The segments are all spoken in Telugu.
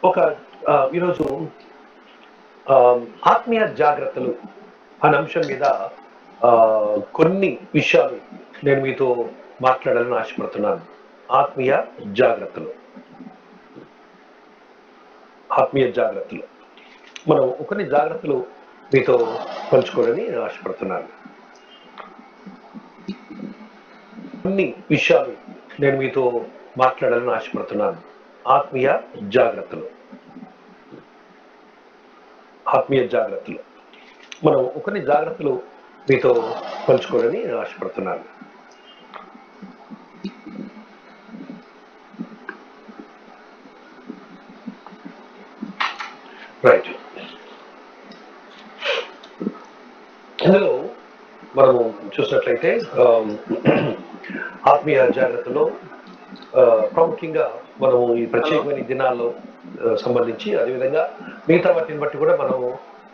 ఒక ఈరోజు ఆత్మీయ జాగ్రత్తలు అనే అంశం మీద కొన్ని విషయాలు నేను మీతో మాట్లాడాలని ఆశపడుతున్నాను. ఆత్మీయ జాగ్రత్తలు. ఆత్మీయ జాగ్రత్తలు. మనం కొన్ని జాగ్రత్తలు మీతో పంచుకోవాలని నేను ఆశపడుతున్నాను. కొన్ని విషయాలు నేను మీతో మాట్లాడాలని ఆశపడుతున్నాను. ఆత్మీయ జాగ్రత్తలు. ఆత్మీయ జాగ్రత్తలు. మనం కొన్ని జాగ్రత్తలు మీతో పంచుకోవాలని నేను ఆశపడుతున్నాను. రైట్. ఇందులో మనము చూసినట్లయితే ఆత్మీయ జాగ్రత్తలో ప్రాముఖ్యంగా మనము ఈ ప్రత్యేకమైన దినాల్లో సంబంధించి అదేవిధంగా మిగతా వాటిని బట్టి కూడా మనం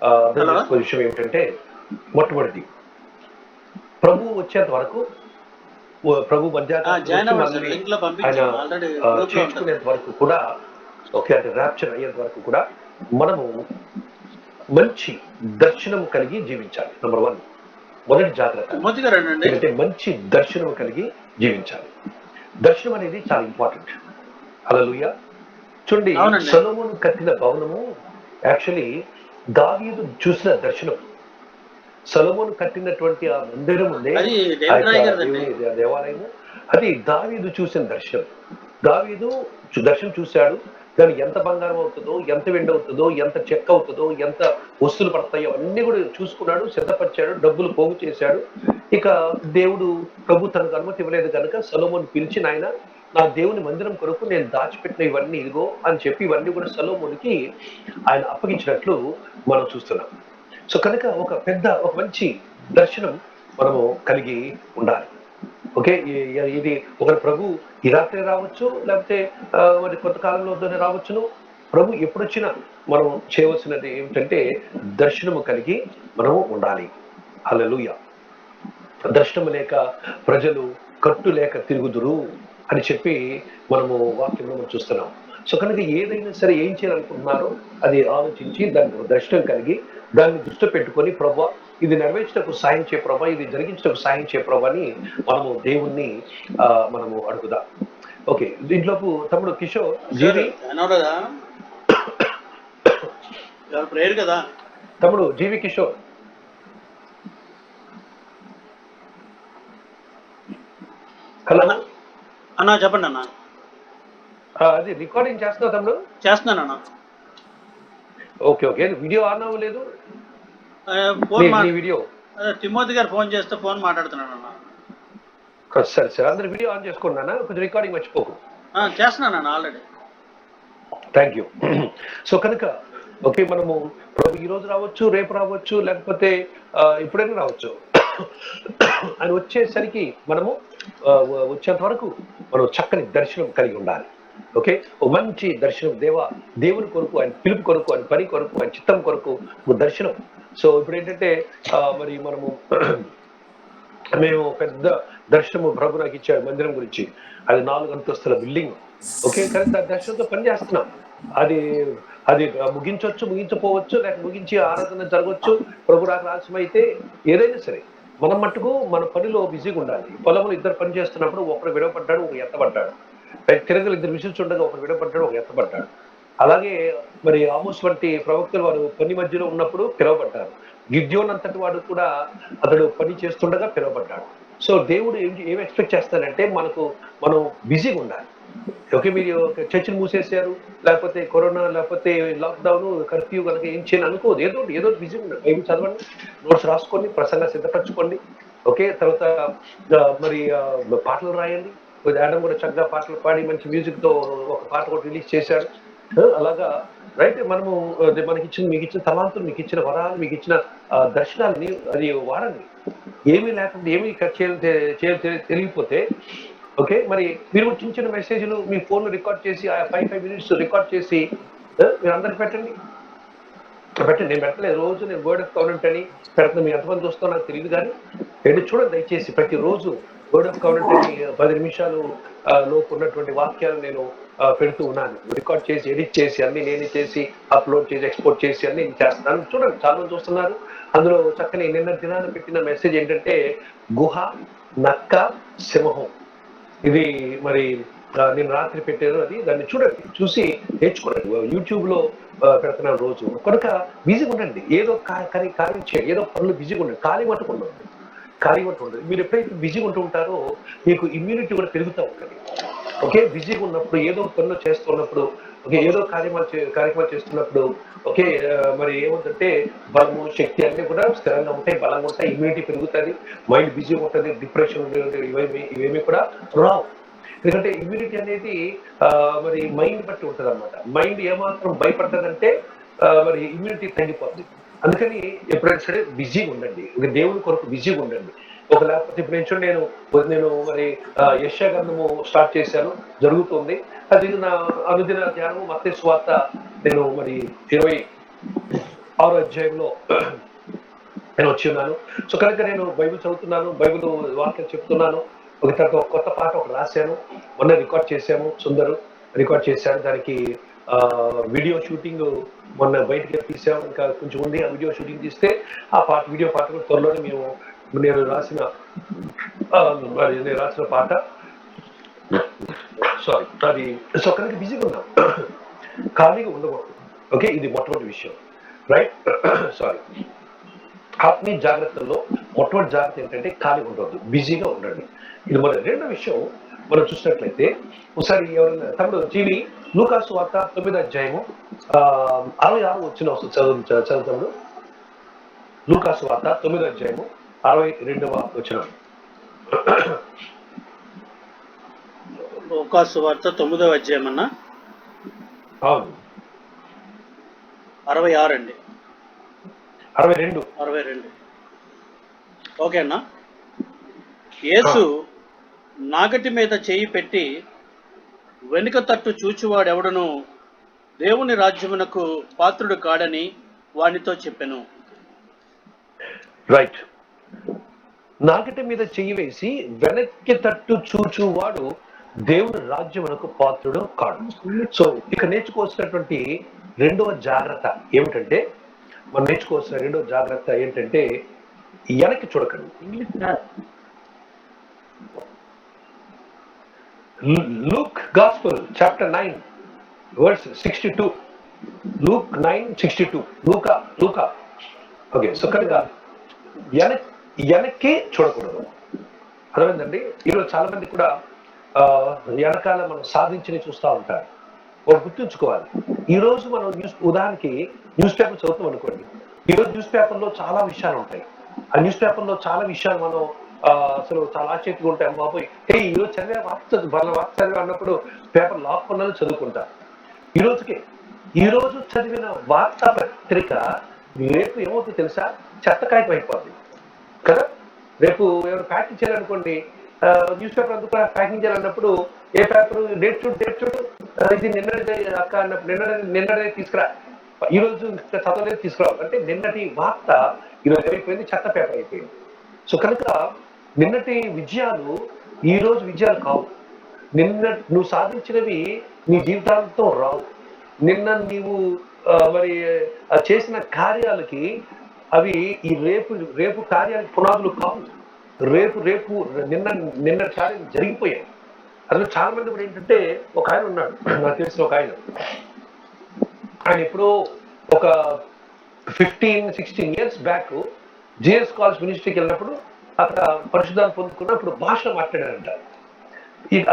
అర్థం చేసుకోే విషయం ఏమిటంటే, మొట్టమొదటిది ప్రభు వచ్చేంత వరకు, ప్రభు మధ్యాహ్నం ఆయన చేర్చుకునేంత వరకు కూడా, ఓకే, అంటే ర్యాప్చర్ అయ్యేంత వరకు కూడా మనము మంచి దర్శనం కలిగి జీవించాలి. నెంబర్ 1, మొదటి జాగ్రత్త అంటే మంచి దర్శనం కలిగి జీవించాలి. దర్శనం అనేది చాలా ఇంపార్టెంట్. హల్లెలూయా. చూడండి, సొలొమోను కట్టిన భవనము యాక్చువల్లీ దావీదు చూసిన దర్శనం. సొలొమోను కట్టినటువంటి ఆ మందిరం ఉంది, దేవాలయము, అది దావీదు చూసిన దర్శనం. దావీదు దర్శనం చూశాడు. దానికి ఎంత బంగారం అవుతుందో, ఎంత వెండి అవుతుందో, ఎంత చెక్క అవుతుందో, ఎంత వస్తువులు పడతాయో అన్ని కూడా చూసుకున్నాడు, సిద్ధపరిచాడు, డబ్బులు పోగు చేశాడు. ఇక దేవుడు, ప్రభు తనకు అనుమతి ఇవ్వలేదు కనుక సొలొమోను పిలిచి, నాయన, నా దేవుని మందిరం కొరకు నేను దాచిపెట్టిన ఇవన్నీ ఇదిగో అని చెప్పి ఇవన్నీ కూడా సొలొమోనుకి ఆయన అప్పగించినట్లు మనం చూస్తున్నాం. సో కనుక ఒక మంచి దర్శనం మనము కలిగి ఉండాలి. ఓకే, ఇది ఒక ప్రభు ఈ రాత్రి రావచ్చు, లేకపోతే మరి కొంతకాలంలోనే రావచ్చును. ప్రభు ఎప్పుడొచ్చినా మనం చేయవలసినది ఏమిటంటే దర్శనము కలిగి మనము ఉండాలి. హల్లెలూయా. దర్శనము లేక ప్రజలు కట్టు లేక తిరుగుదురు అని చెప్పి మనము వాక్యంలో మనం చూస్తున్నాం. సో కనుక ఏదైనా సరే ఏం చేయాలనుకుంటున్నారో అది ఆలోచించి దానికి దర్శనం కలిగి దాన్ని దృష్టి పెట్టుకొని, ప్రభా ఇది నెరవేర్చటకు సాయం చేయ ప్రభా, ఇది జరిగించటకు సాయం చేయ ప్రభా అని మనము దేవుణ్ణి మనము అడుగుదాం. ఓకే, దీంట్లోపు తమ్ముడు కిషోర్ జీవి కదా, తమ్ముడు జీవి కిషోర్ హలో అన్నా, చెప్పండి అన్న. అది రికార్డింగ్ చేస్తున్నావు తమ్ముడు? చేస్తున్నాను అన్న. ఓకే ఓకే, వీడియో ఆన్ అవ్వలేదు. వీడియో తిమోతి గారు ఫోన్ చేస్తే ఫోన్ మాట్లాడుతున్నాను అన్న. సరే సరే, అందరు వీడియో ఆన్ చేసుకున్నానా? కొంచెం రికార్డింగ్ మర్చిపోకు. చేస్తున్నాను అన్న ఆల్రెడీ. Thank you. సో కనుక ఓకే, మనము ఈ రోజు రావచ్చు, రేపు రావచ్చు, లేకపోతే ఎప్పుడైనా రావచ్చు. ఆయన వచ్చేసరికి మనము వచ్చేంత వరకు మనం చక్కని దర్శనం కలిగి ఉండాలి. ఓకే, ఓ మంచి దర్శనం, దేవుని కొరకు, ఆయన పిలుపు కొరకు, ఆయన పని కొరకు, ఆయన చిత్తం కొరకు దర్శనం. సో ఇప్పుడు ఏంటంటే మరి మనము మేము పెద్ద దర్శనము ప్రభు నాకు ఇచ్చాడు మందిరం గురించి. అది 4 అంతస్తుల బిల్డింగ్. ఓకే, కానీ దాని దర్శనంతో పని చేస్తున్నాం. అది అది ముగించవచ్చు, ముగించపోవచ్చు, లేక ముగించి ఆరాధన జరగవచ్చు. ప్రభు నాకు ఆలస్యమైతే ఏదైనా సరే మనం మట్టుకు మన పనిలో బిజీగా ఉండాలి. పొలంలో ఇద్దరు పని చేస్తున్నప్పుడు ఒకరు విడవపడ్డాడు, ఒకరు ఎత్తబడ్డాడు. తిరగలు ఇద్దరు విసులుచుండగా ఒకరు విడవపడ్డాడు, ఒకరు ఎత్తబడ్డాడు. అలాగే మరి ఆమోస్ వంటి ప్రవక్తలు వారు పని మధ్యలో ఉన్నప్పుడు పిలువబడ్డారు. గిద్యోన్ అంతటి వాడు కూడా అతడు పని చేస్తుండగా పిలువబడ్డాడు. సో దేవుడు ఏం ఎక్స్పెక్ట్ చేస్తాడంటే మనం బిజీగా ఉండాలి. ఓకే, మీరు చర్చిని మూసేసారు, లేకపోతే కరోనా, లేకపోతే లాక్డౌన్, కర్ఫ్యూ కనుక ఏం చేయని అనుకోదు. ఏదో బిజీగా ఉండండి. బైబిల్ చదవండి, నోట్స్ రాసుకోండి, ప్రసంగా సిద్ధపరచుకోండి. ఓకే, తర్వాత మరి పాటలు రాయండి. యాడమ్ కూడా చక్కగా పాటలు పాడి మంచి మ్యూజిక్ తో ఒక పాట కూడా రిలీజ్ చేశాడు. అలాగా రైట్, మనము మీకు ఇచ్చిన తలాంతులు, మీకు ఇచ్చిన వరాలు, మీకు ఇచ్చిన దర్శనాలని అది వాడండి. ఏమీ లేకుండా ఏమీ తెలియకపోతే ఓకే, మరి మీరు చిన్న చిన్న మెసేజ్లు మీ ఫోన్లో రికార్డ్ చేసి 5 minutes రికార్డ్ చేసి మీరు అందరికి పెట్టండి. కాబట్టి నేను పెట్టలేదు, రోజు నేను వర్డ్ ఆఫ్ కవనెంట్ అని పెడుతున్నా. మీరు ఎంతమంది చూస్తారో నాకు తెలియదు, కానీ ఏంటి చూడండి దయచేసి. ప్రతిరోజు వర్డ్ ఆఫ్ కవనెంట్ అని 10 నిమిషాలు లోపు ఉన్నటువంటి వాక్యాలు నేను పెడుతూ ఉన్నాను. రికార్డ్ చేసి, ఎడిట్ చేసి, అన్ని నేనే చేసి, అప్లోడ్ చేసి, ఎక్స్పోర్ట్ చేసి అన్ని చేస్తున్నాను. చూడండి, చాలా మంది చూస్తున్నారు. అందులో చక్కని నిన్న దినాన్ని పెట్టిన మెసేజ్ ఏంటంటే గుహ, నక్క, సింహం. ఇది మరి నేను రాత్రి పెట్టాను, అది దాన్ని చూడండి, చూసి నేర్చుకోండి. యూట్యూబ్ లో పెడుతున్నాను రోజు. కనుక బిజీగా ఉండండి, ఏదో కార్యం చేయండి, ఏదో పనులు బిజీగా ఉండండి. ఖాళీ మట్టుకుండదు, ఖాళీ మట్టు ఉండదు. మీరు ఎప్పుడైతే బిజీగా ఉంటూ ఉంటారో మీకు ఇమ్యూనిటీ కూడా పెరుగుతూ ఉంటుంది. ఓకే, బిజీగా ఉన్నప్పుడు, ఏదో పనులు చేస్తున్నప్పుడు, ఓకే, ఏదో కార్యక్రమాలు చేస్తున్నప్పుడు, ఓకే, మరి ఏముందంటే బలము, శక్తి అన్ని కూడా స్థిరంగా ఉంటాయి, బలంగా ఉంటాయి, ఇమ్యూనిటీ పెరుగుతుంది, మైండ్ బిజీగా ఉంటుంది, డిప్రెషన్ ఇవేమి కూడా రావు. ఎందుకంటే ఇమ్యూనిటీ అనేది మరి మైండ్ బట్టి ఉంటుంది అనమాట. మైండ్ ఏమాత్రం భయపడుతుందంటే మరి ఇమ్యూనిటీ తగ్గిపోతుంది. అందుకని ఎప్పుడైనా సరే బిజీగా ఉండండి, దేవుని కొరకు బిజీగా ఉండండి. లేకపోతే ఇప్పుడు నేను మరి యెషయా గ్రంథము స్టార్ట్ చేశాను, జరుగుతుంది. అది నా అనుదిన ధ్యానము. మత్తయి సువార్త నేను మరి 26వ అధ్యాయంలో నేను వచ్చి ఉన్నాను. సో కనుక నేను బైబిల్ చదువుతున్నాను, బైబిల్ వాక్యం చెప్తున్నాను. ఒక తర్వాత ఒక కొత్త పాట ఒకటి రాశాను, మొన్న రికార్డ్ చేశాము, సుందరు రికార్డ్ చేశాడు. దానికి వీడియో షూటింగ్ మొన్న బయటకి తీసాము, ఇంకా కొంచెం ఉంది ఆ వీడియో షూటింగ్ తీస్తే ఆ వీడియో పాట కూడా త్వరలోనే నేను రాసిన పాట, సారీ అది. సో కనుక బిజీగా ఉన్నాం, ఖాళీగా ఉండకూడదు. ఓకే, ఇది మొట్టమొదటి విషయం, రైట్? సారీ. ఆత్మీయ జాగ్రత్తల్లో మొట్టమొదటి జాగ్రత్త ఏంటంటే ఖాళీగా ఉండవద్దు, బిజీగా ఉండండి. ఇది మన రెండో విషయం. మనం చూసినట్లయితే ఒకసారి ఎవరైనా తమ్ముడు జీవి లూకాసు వార్త 9వ అధ్యాయము 66 వచ్చిన చదువు తమ్ముడు. లూకాసు వార్త 9వ అధ్యాయము 62వ వచనం. లూకాసు వార్త 9వ అధ్యాయం అన్న. అవును, 66 అండి. 62. ఓకే అన్న. యేసు నాగటి మీద చేయి పెట్టి వెనుక తట్టు చూచువాడెవడను దేవుని రాజ్యమునకు పాత్రుడు కాడని వానితో చెప్పెను. రైట్. నాగటి మీద చెయ్యి వేసి వెనక్కి తట్టు చూచువాడు దేవుని రాజ్యమునకు పాత్రుడు కాడు. సో ఇక నేర్చుకోవాల్సినటువంటి రెండవ జాగ్రత్త ఏమిటంటే, మనం నేర్చుకోవాల్సిన రెండవ జాగ్రత్త ఏంటంటే వెనక్కి చూడకండి. Luke Gospel chapter 9 verse 62. Luke 9:62. Luka. Okay, so కనుక వెనక్కి చూడకూడదు. అర్థమైందండి? ఈరోజు చాలా మంది కూడా వెనకాల మనం సాధించి చూస్తూ ఉంటారు. ఒక గుర్తుంచుకోవాలి, ఈరోజు మనం ఉదాహరణకి న్యూస్ పేపర్ చదువుతాం అనుకోండి. ఈరోజు న్యూస్ పేపర్లో చాలా విషయాలు ఉంటాయి. ఆ న్యూస్ పేపర్లో చాలా విషయాలు మనం అసలు చాలా ఆసక్తిగా ఉంటాయి. బాబోయ్, ఈరోజు చదివే వార్త చదివే అన్నప్పుడు పేపర్ లాక్కున్నది చదువుకుంటారు. ఈరోజు చదివిన వార్తా పత్రిక రేపు ఏమవుతుంది తెలుసా? చెత్తకాయకం అయిపోద్ది కదా. రేపు ఎవరు ప్యాకింగ్ చేయాలనుకోండి, న్యూస్ పేపర్ అందుకు ప్యాకింగ్ చేయాలన్నప్పుడు ఏ పేపర్ డేట్ చూడు ఇది నిన్నటిదే అక్క అన్నప్పుడు నిన్నటిదే తీసుకురా, ఈరోజు చదవలేదు తీసుకురావాలి అంటే నిన్నటి వార్త ఈరోజు అయిపోయింది, చెత్త పేపర్ అయిపోయింది. సో కనుక నిన్నటి విజయాలు ఈ రోజు విజయాలు కావు. నువ్వు సాధించినవి నీ జీవితాలతో రావు. నిన్న నీవు మరి చేసిన కార్యాలకి అవి ఈ రేపు కార్యానికి పునాదులు కావు. రేపు నిన్న కార్యం జరిగిపోయాయి. అందులో చాలా మంది కూడా ఏంటంటే, ఒక ఆయన ఉన్నాడు, నాకు తెలిసిన ఒక ఆయన ఎప్పుడో ఒక 15-16 years బ్యాక్ జిఎస్ కాలేజ్ మినిస్ట్రీకి వెళ్ళినప్పుడు అక్కడ పరిశుద్ధాన్ని పొందుకున్నప్పుడు భాషలో మాట్లాడాడంట.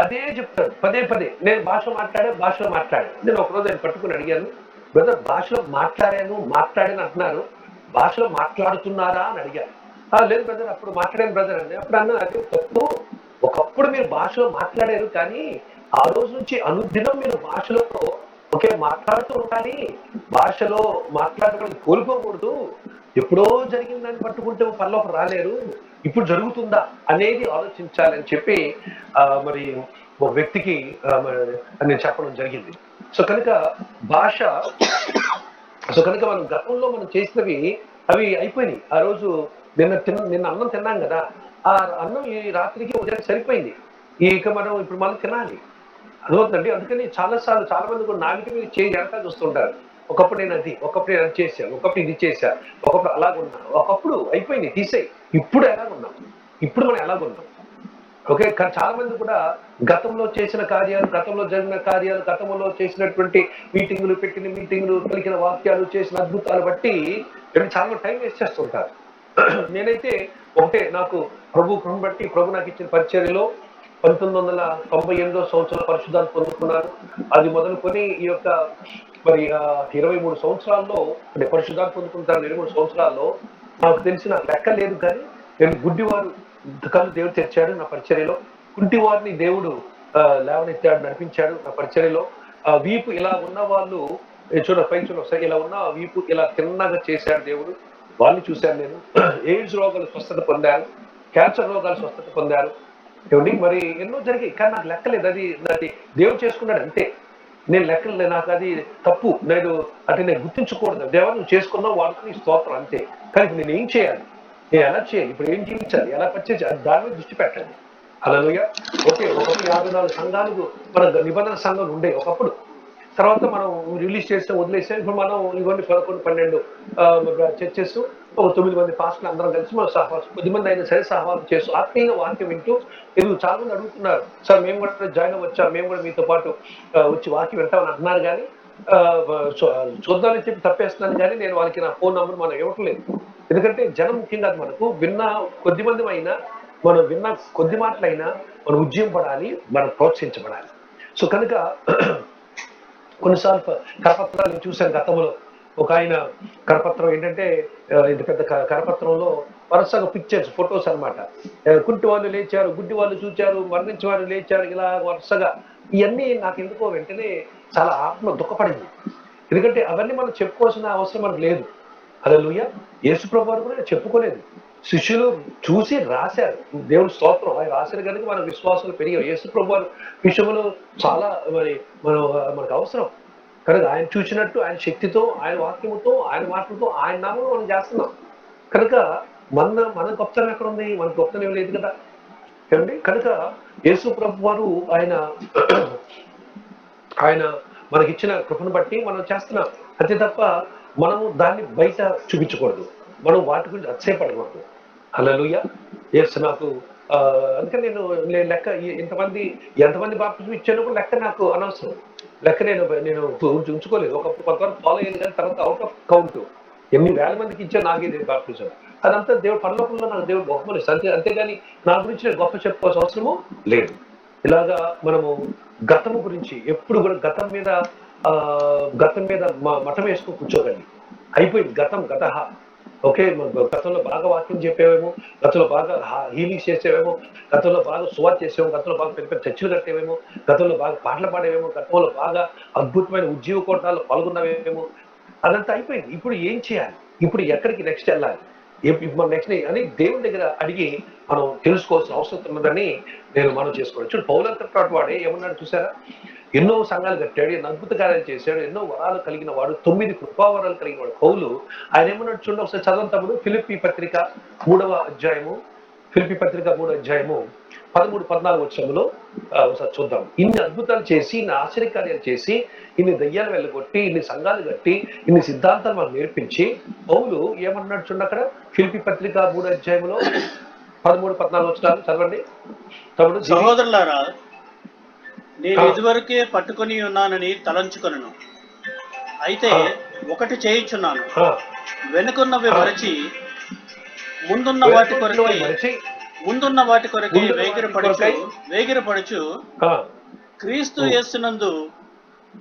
అదే చెప్తాడు పదే నేను భాషలో మాట్లాడాను. నేను ఒకరోజు ఆయన పట్టుకుని అడిగాను, బ్రదర్ భాషలో మాట్లాడాను అంటున్నారు, భాషలో మాట్లాడుతున్నారా అని అడిగాను. లేదు బ్రదర్, అప్పుడు మాట్లాడాను బ్రదర్ అని. అప్పుడు అన్నా, అదే తప్పు. ఒకప్పుడు మీరు భాషలో మాట్లాడారు, కానీ ఆ రోజు నుంచి అనుదినం మీరు భాషలతో మాట్లాడుతూ ఉండాలి. భాషలో మాట్లాడడం కోల్పోకూడదు. ఎప్పుడో జరిగిందని పట్టుకుంటే పనిలోకి రాలేరు, ఇప్పుడు జరుగుతుందా అనేది ఆలోచించాలని చెప్పి మరి ఒక వ్యక్తికి నేను చెప్పడం జరిగింది. సో కనుక భాష సో కనుక మనం గతంలో మనం చేసినవి అవి అయిపోయినాయి. ఆ రోజు నిన్న అన్నం తిన్నాం కదా, ఆ అన్నం ఈ రాత్రికి ఉదయానికి సరిపోయింది. ఇక మనం ఇప్పుడు మనం తినాలి. అర్థమవుతుందండి. అందుకని చాలా మంది కూడా నాలుక మీద చేయి వెనకాల చూస్తుంటారు. ఒకప్పుడు నేను అది చేశాను, ఒకప్పుడు ఇది చేశా, ఒకప్పుడు అలాగున్నా, ఒకప్పుడు అయిపోయింది తీసేయి. ఇప్పుడు ఎలాగున్నాం, ఇప్పుడు మనం ఎలాగున్నాం. ఓకే. కానీ చాలా మంది కూడా గతంలో చేసిన కార్యాలు, గతంలో జరిగిన కార్యాలు, గతంలో చేసినటువంటి పెట్టిన మీటింగులు, పలికిన వాక్యాలు, చేసిన అద్భుతాలు బట్టి చాలా టైం వేస్ట్ చేస్తుంటారు. నేనైతే ఒకటే, నాకు కృపను బట్టి ప్రభు నాకు ఇచ్చిన పరిచర్యలో 1998 సంవత్సరం పరిశుద్ధాన్ని పొందుకున్నాను. అది మొదలుకొని ఈ యొక్క మరి 23 సంవత్సరాల్లో, అంటే పరిశుద్ధాన్ని పొందుకుంటాను 23 సంవత్సరాల్లో నాకు తెలిసిన లెక్క లేదు. కానీ నేను గుడ్డివారు కళ్ళు దేవుడు తెచ్చాడు నా పరిచర్యలో. కుంటివారిని దేవుడు లేవనెత్తాడు, నడిపించాడు నా పరిచర్యలో. వీపు ఇలా ఉన్న వాళ్ళు పై ఒకసారి ఇలా ఉన్న వీపు ఇలా తిన్నగా చేశాడు దేవుడు. వాళ్ళని చూశాను నేను. ఎయిడ్స్ రోగాలు స్వస్థత పొందారు, క్యాన్సర్ రోగాలు స్వస్థత పొందారు. ఏమండి మరి ఎన్నో జరిగాయి. కానీ నాకు లెక్కలేదు. అది దేవుడు చేసుకున్నాడు అంతే. నేను లెక్కలు, నాకు అది తప్పు. నేను గుర్తించకూడదు. దేవా నువ్వు చేసుకున్నావు, వాడుకుని స్తోత్రం అంతే. కానీ నేను ఏం చేయాలి, నేను ఎలా చేయాలి, ఇప్పుడు ఏం జీవించాలి, ఎలా పరిచయం, దాని మీద దృష్టి పెట్టండి. హల్లెలూయా. ఓకే. ఒకప్పుడు 54 సంఘాలు మన నిబంధన సంఘాలు ఉండేవి ఒకప్పుడు. తర్వాత మనం రిలీజ్ చేస్తే వదిలేసాం. ఇప్పుడు మనం ఇవన్నీ 11, 12 చర్చెస్, ఒక 9 మంది పాస్టర్లు అందరం కలిసి మనం సహవాసం, కొద్దిమంది అయినా సరే సహవాసం చేస్తూ ఆత్మీయంగా వాక్యం వింటూ చాలా మంది అడుగుతున్నారు, సార్ మేము కూడా జాయిన్ అవ్వచ్చా, మేము కూడా మీతో పాటు వచ్చి వాక్యం వింటామని అంటున్నారు. కానీ చూద్దామని చెప్పి తప్పేస్తున్నాను. కానీ నేను వాళ్ళకి నా ఫోన్ నంబర్ మనం ఇవ్వట్లేదు. ఎందుకంటే జనం ముఖ్యంగా మనకు విన్న కొద్ది మంది అయినా, మనం విన్న కొద్ది మాటలైనా మనం ఉజ్జీంపడాలి, మనం ప్రోత్సహించబడాలి. సో కనుక కొన్నిసార్లు కరపత్రాలు నేను చూశాను గతంలో. ఒక ఆయన కరపత్రం ఏంటంటే ఇంత పెద్ద కరపత్రంలో వరుసగా పిక్చర్స్, ఫొటోస్ అనమాట. కుంటి వాళ్ళు లేచారు, గుడ్డి వాళ్ళు చూచారు, మరణించిన వాళ్ళు లేచారు, ఇలా వరుసగా. ఇవన్నీ నాకు ఎందుకో వెంటనే చాలా ఆత్మ దుఃఖపడింది. ఎందుకంటే అవన్నీ మనం చెప్పుకోవాల్సిన అవసరం మనకు లేదు. హల్లెలూయా. యేసు ప్రభువు వారు కూడా చెప్పుకోలేదు. శిష్యులు చూసి రాశారు. దేవుని స్తోత్రం, ఆయన రాశారు కనుక మన విశ్వాసాలు పెరిగాయి. యేసు ప్రభు వారి విషయంలో చాలా మనకు అవసరం కనుక ఆయన చూసినట్టు, ఆయన శక్తితో, ఆయన వాక్యముతో, ఆయన మాటలతో, ఆయన నామంలో మనం చేస్తున్నాం కనుక మన గొప్పతనం ఎక్కడ ఉంది? మన గొప్పతనం ఏం లేదు కదా. ఏమండి? కనుక యేసు ప్రభు వారు ఆయన మనకిచ్చిన కృపను బట్టి మనం చేస్తున్నాం అంతే తప్ప మనము దాన్ని బయట చూపించకూడదు. మనం వాటి గురించి అతిశయపడకూడదు. హల్లెలూయా. యేసు నాకు అందుకని నేను లెక్క ఎంతమంది బాప్తిజం ఇచ్చానో కూడా లెక్క నాకు అనవసరం. లెక్క నేను ఉంచుకోలేదు. ఒకప్పుడు కొంతవరకు ఫాలో అయ్యింది, కానీ తర్వాత అవుట్ ఆఫ్ కౌంట్ ఎన్ని వేల మందికి ఇచ్చాను నాకే బాప్తిజం. అదంతా దేవుడు పరలోకంలో నాకు దేవుడు బహుమతి. అంతేగాని నా గురించి నేను గొప్ప చెప్పుకోవాల్సిన అవసరము లేదు. ఇలాగా మనము గతము గురించి ఎప్పుడు కూడా గతం మీద మఠం వేసుకుని కూర్చోకండి. అయిపోయింది గత. ఓకే. గతంలో బాగా వాక్యం చెప్పేవేమో, గతంలో బాగా హీలింగ్స్ చేసేవేమో, గతంలో బాగా సువార్త చేసేవేమో, గతంలో బాగా పెద్ద పెద్ద చర్చలు కట్టేవేమో, గతంలో బాగా పాటలు పాడేవేమో, గతంలో బాగా అద్భుతమైన ఉద్యోగ కోటాల్లో పాల్గొన్నవేమో, అదంతా అయిపోయింది. ఇప్పుడు ఏం చేయాలి, ఇప్పుడు ఎక్కడికి నెక్స్ట్ వెళ్ళాలి, మన నెక్స్ట్ అని దేవుని దగ్గర అడిగి మనం తెలుసుకోవాల్సిన అవసరం ఉన్నదని మనం చేసుకోవాలి. చూడు పౌలంతటి వాడే ఏమన్నాడు చూసారా? ఎన్నో సంఘాలు కట్టాడు, ఎన్నో అద్భుత కార్యాలు చేశాడు, ఎన్నో వరాలు కలిగిన వాడు, 9 కృపావరాలు కలిగిన వాడు పౌలు. ఆయన ఏమన్నాడు చూడండి ఒకసారి చదవంతప్పుడు. ఫిలిప్పీ పత్రిక 3వ అధ్యాయము 13-14 వచనంలో ఒకసారి చూద్దాం. ఇన్ని అద్భుతాలు చేసి, ఇన్ని ఆశ్చర్యకార్యాలు చేసి, ఇన్ని దయ్యాలు వెళ్ళగొట్టి, ఇన్ని సంఘాలు కట్టి, ఇన్ని సిద్ధాంతాలు మనకు నేర్పించి పౌలు ఏమన్నాడు చూడండి అక్కడ. ఫిలిప్పీ పత్రిక 3వ అధ్యాయంలో 13-14 వచనాలు చదవండి తమ్ముడు. సహోదరులారా, నేను ఇదివరకే పట్టుకొని ఉన్నానని తలంచుకొనను. అయితే ఒకటి చేయుచున్నాను, వెనుకున్నవి మరచి ముందున్న వాటి కొరకే వేగిరపడుచు క్రీస్తు యేసునందు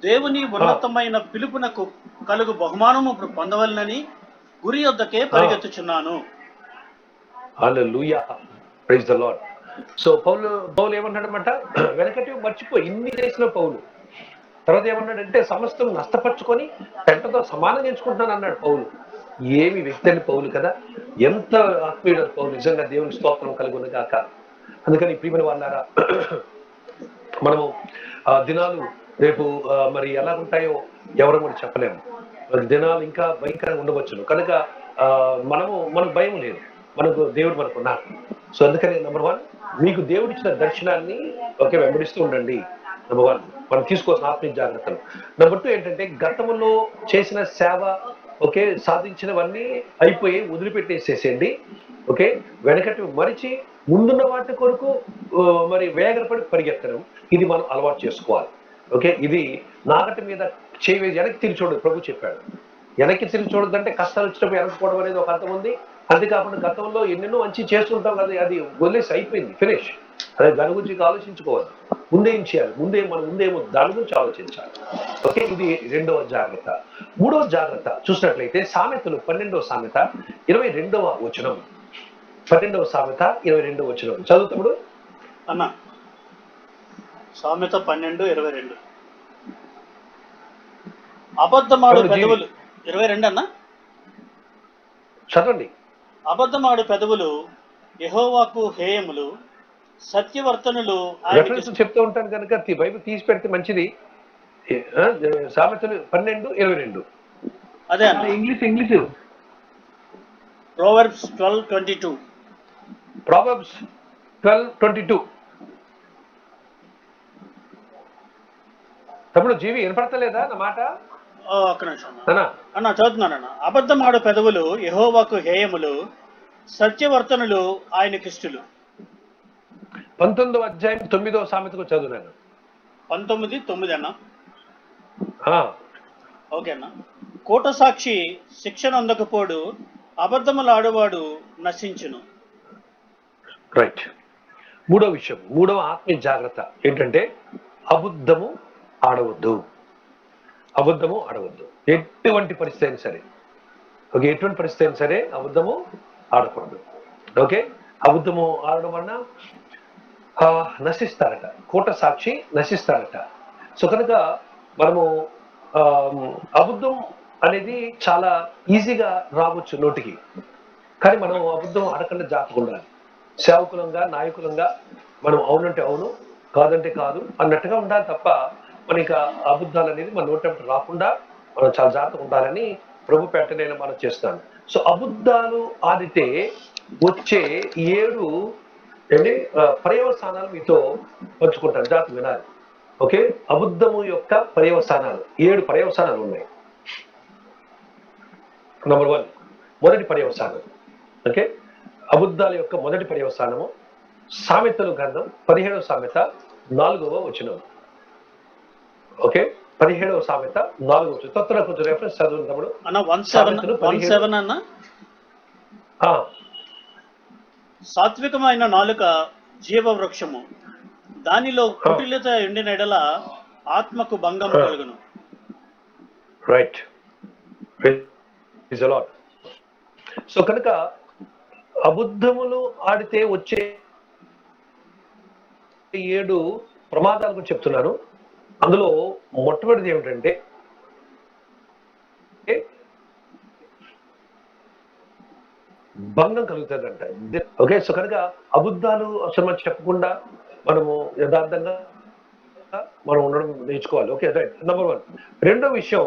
దేవుని ఉన్నతమైన పిలుపునకు కలుగు బహుమానము పొందవలనని గురి వద్దకే పరిగెత్తుచున్నాను. Hallelujah. Praise the Lord. So Paul ఏమన్నాడన్నమాట? వెనకటి మర్చిపోయి ఇన్ని చేసిన పౌలు తర్వాత ఏమన్నాడంటే సమస్తం నష్టపరుచుకొని పెంటతో సమానం ఎంచుకుంటున్నాను అన్నాడు పౌలు. ఏమి వ్యక్తి అని పౌలు కదా, ఎంత ఆత్మీయుడు పౌలు. నిజంగా దేవుని స్తోత్రం కలుగును గాక. అందుకని ప్రియమైన వాళ్ళారా, మనము దినాలు రేపు మరి ఎలా ఉంటాయో ఎవరు కూడా చెప్పలేము. దినాలు ఇంకా భయంకరంగా ఉండవచ్చును. కనుక మనకు భయం లేదు, మనకు దేవుడు మనకున్నారు. సో అందుకని నెంబర్ 1, మీకు దేవుడిచ్చిన దర్శనాన్ని వెంబడిస్తూ ఉండండి. నెంబర్ 1 మనం తీసుకోవాల్సిన ఆత్మీయ జాగ్రత్తలు. నెంబర్ 2 ఏంటంటే గతంలో చేసిన సేవ సాధించినవన్నీ అయిపోయి వదిలిపెట్టేసేసేయండి. వెనకటి మరిచి ముందున్న వాటి కొరకు మరి వేగరపడి పరిగెత్తడం, ఇది మనం అలవాటు చేసుకోవాలి. ఇది నాగటి మీద చేయి వెనక్కి తిరిగి చూడదు ప్రభు చెప్పాడు. వెనక్కి తిరిగి చూడదంటే కష్టాలు వచ్చినప్పుడు వెనకపోవడం అనేది ఒక అర్థం ఉంది. అంతేకాకుండా గతంలో ఎన్నెన్నో మంచి చేస్తుంటాం కదా, అది వదిలేసి అయిపోయింది, ఫినిష్. అదే దాని గురించి ఆలోచించుకోవాలి. ముందేం చేయాలి, ముందేమో దాని గురించి ఆలోచించాలి. ఇది 2వ జాగ్రత్త. 3వ జాగ్రత్త చూసినట్లయితే సామెతలు 12వ సామెత 22వ వచనం. 12వ సామెత 22వ వచనం చదువుతాడు అన్న. సామెత 12:22. అబద్ధమాడు పెదవులు 22 అన్న చదవండి. అబద్ధమాడు పెదవులు యెహోవాకు హేయములు, సత్యవర్తనులు చెప్తూ ఉంటాను కనుక బైబిల్ తీసి పెడితే మంచిది. సామెతలు 12:22. అదే అన్న, ఇంగ్లీష్ Proverbs 12:22. Proverbs 12:22. తమ్ముడు జీవి వినపడతలేదా నా మాట? ఒక్క నిమిషం అన్న, చదువుతున్నానన్న. అబద్ధమాడు పెదవులు యెహోవాకు హేయములు, సత్యవర్తనులు ఆయనకిష్టులు. 19వ అధ్యాయం 9వ సామెతకు చదువునాను. 19:9 అన్న. ఓకే అన్న. కోట సాక్షి శిక్షణ అందకపోడు, అబద్ధములు ఆడువాడు నశించును. రైట్. 3వ విషయం, 3వ ఆత్మీయ జాగ్రత్త ఏంటంటే అబద్ధము ఆడవద్దు. అబద్ధము ఆడవద్దు. ఎటువంటి పరిస్థితి అయినా సరే, ఎటువంటి పరిస్థితి అయినా సరే అబద్ధము ఆడకూడదు. అబద్ధము ఆడడం వలన నశిస్తారట, కోట సాక్షి నశిస్తారట. సో కనుక మనము అబద్ధం అనేది చాలా ఈజీగా రావచ్చు నోటికి, కానీ మనం అబద్ధం ఆడకుండా జాగ్రత్తగా ఉండాలి. సేవకులంగా, నాయకులంగా మనం అవునంటే అవును, కాదంటే కాదు అన్నట్టుగా ఉండాలి తప్ప మనకి అబద్ధాలు అనేది మన నోటి రాకుండా మనం చాలా జాగ్రత్తగా ఉండాలని ప్రభు పేట నేను మనం చేస్తాను. సో అబద్ధాలు ఆడితే వచ్చే 7 పర్యవసానాలు మీతో పంచుకుంటాను, జాగ్రత్త వినాలి. అబద్ధము యొక్క పర్యవసానాలు 7 పర్యవసానాలు ఉన్నాయి. నెంబర్ 1, మొదటి పర్యవసానం. అబద్ధాల యొక్క మొదటి పర్యవసానము సామెతలు గ్రంథం 17వ సామెత 4వ వచనం. 17వ సామెత 4వ వచనం. తొత్తర కొంచెం రెఫరెన్స్ చదువుతాము అన్న. 17 అన్న. సాత్వికమైన నాలుక జీవ వృక్షము, దానిలో కుటిలత ఎండిన ఎడల ఆత్మకు భంగము కలుగును. రైట్. సో కనుక అబద్ధములు ఆడితే వచ్చే 7 ప్రమాదాల గురించి చెప్తున్నాను. అందులో మొట్టమొదటిది ఏమిటంటే భంగం కలుగుతుందంట. సో కనుక అబద్ధాలు అసలు మనం చెప్పకుండా మనము యథార్థంగా మనం ఉండడం నేర్చుకోవాలి. రైట్. నెంబర్ 1. రెండో విషయం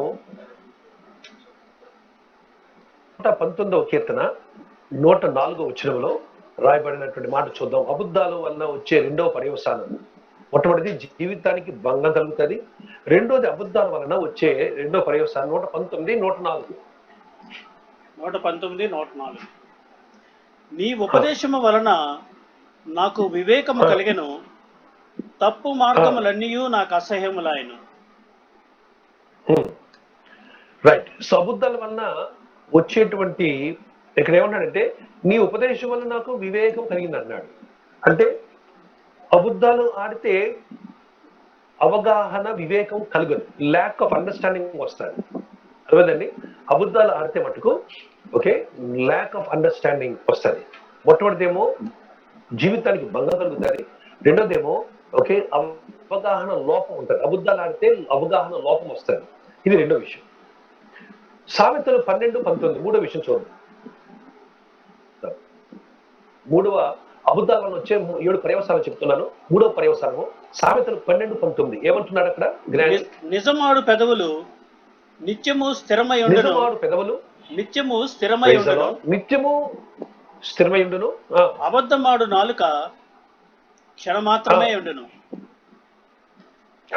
119వ కీర్తన 104వ వచనంలో రాయబడినటువంటి మాట చూద్దాం. అబద్ధాల వల్ల వచ్చే 2వ పర్యవసానం. మొట్టమొదటిది జీవితానికి భంగం కలుగుతుంది. రెండోది అబద్ధాల వలన వచ్చే 2వ పర్యవసానం 119, 104. 119, 104. నీ ఉపదేశము వలన నాకు వివేకము కలిగెను, తప్పు మార్గములన్నీ నాకు అసహ్యములాయను. రైట్. సో అబద్ధాల వలన వచ్చేటువంటి ఇక్కడ ఏమన్నాడంటే నీ ఉపదేశం వల్ల నాకు వివేకం కలిగింది అన్నాడు. అంటే అబద్ధాలు ఆడితే అవగాహన, వివేకం కలగదు, ల్యాక్ ఆఫ్ అండర్స్టాండింగ్ వస్తుంది. అర్థమైందండి? అబద్ధాలు ఆడితే మటుకు ల్యాక్ ఆఫ్ అండర్స్టాండింగ్ వస్తుంది. మొట్టమొదటిదేమో జీవితానికి భంగం కలుగుతుంది. రెండోదేమో అవగాహన లోపం ఉంటుంది. అబద్ధాలు ఆడితే అవగాహన లోపం వస్తుంది. ఇది రెండో విషయం. సామెతలు 12:19 మూడో విషయం చూడండి. మూడవ అబద్ధాల వల్ల వచ్చే 7 పర్యవసానాలు చెప్తున్నాను. మూడవ పర్యవసానము సామెతలు 12:19 ఏమంటున్నాడు అక్కడ? నిజమాడు పెదవులు నిత్యము స్థిరమై ఉండెను. నిజమాడు పెదవులు నిత్యము స్థిరమై Praise the ఉండెను. Lord. నిత్యము స్థిరమై ఉండును. అబద్ధమాడు నాలుక క్షణమాత్రమే ఉండెను.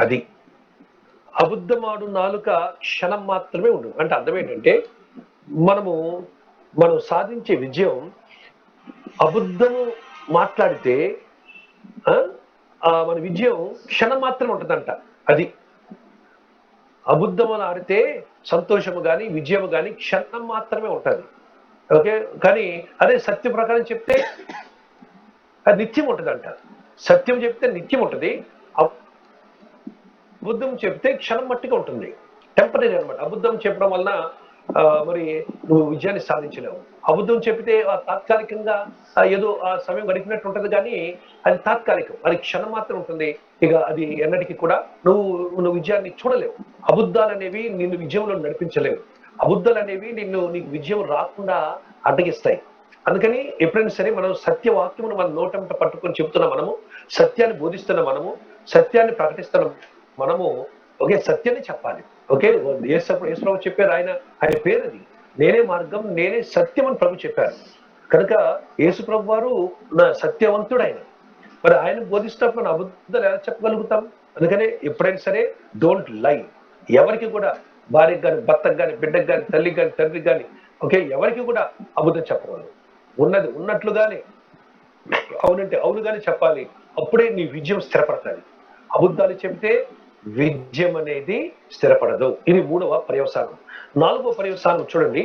అది అబద్ధమాడు నాలుక క్షణం మాత్రమే ఉండు. అంటే అర్థం ఏంటంటే మనం సాధించే విజయం అబద్ధము మాట్లాడితే మన విజయం క్షణం మాత్రమే ఉంటుందంట. అది అబద్ధములు ఆడితే సంతోషము కానీ విజయము కానీ క్షణం మాత్రమే ఉంటుంది. ఓకే, కానీ అదే సత్య ప్రకారం చెప్తే అది నిత్యం ఉంటుందంట. సత్యం చెప్తే నిత్యం ఉంటుంది, అబద్ధం చెప్తే క్షణం మట్టిగా ఉంటుంది, టెంపరీ అనమాట. అబద్ధం చెప్పడం వలన మరి నువ్వు విజయాన్ని సాధించలేవు. అబద్ధం చెప్తే తాత్కాలికంగా ఏదో ఆ సమయం గడిపినట్టు ఉంటుంది, కానీ అది తాత్కాలికం, అది క్షణం మాత్రం ఉంటుంది. ఇక అది ఎన్నటికీ కూడా నువ్వు విజయాన్ని చూడలేవు. అబద్ధాలు అనేవి నిన్ను విజయంలో నడిపించలేవు. అబద్ధాలు అనేవి నీకు విజయం రాకుండా అడ్డగిస్తాయి. అందుకని ఎప్పుడైనా సరే మనం సత్యవాక్యమును మన నోటంట పట్టుకొని చెప్తున్న మనము, సత్యాన్ని బోధిస్తున్న మనము, సత్యాన్ని ప్రకటిస్తున్న మనము, ఓకే, సత్యాన్ని చెప్పాలి. ఓకే, యేసు చెప్పారు, ఆయన పేరు అది, నేనే మార్గం నేనే సత్యం అని ప్రభు చెప్పారు. కనుక యేసు ప్రభు వారు నా సత్యవంతుడు ఆయన. మరి ఆయన బోధిస్తున్నప్పుడు మన అబద్ధాలు ఎలా చెప్పగలుగుతాం? అందుకనే ఎప్పుడైనా సరే డోంట్ లై. ఎవరికి కూడా, భార్యకు కానీ, భర్తకు కానీ, బిడ్డకు కానీ, తల్లికి కానీ, తండ్రికి కానీ, ఓకే, ఎవరికి కూడా అబద్ధం చెప్పకూడదు. ఉన్నది ఉన్నట్లుగానే, అవునంటే అవునుగానే చెప్పాలి. అప్పుడే నీ విజయం స్థిరపడతాది. అబద్ధాలు చెబితే విజయం అనేది స్థిరపడదు. ఇది 3వ పర్యవసానం. 4వ పర్యవసానం చూడండి,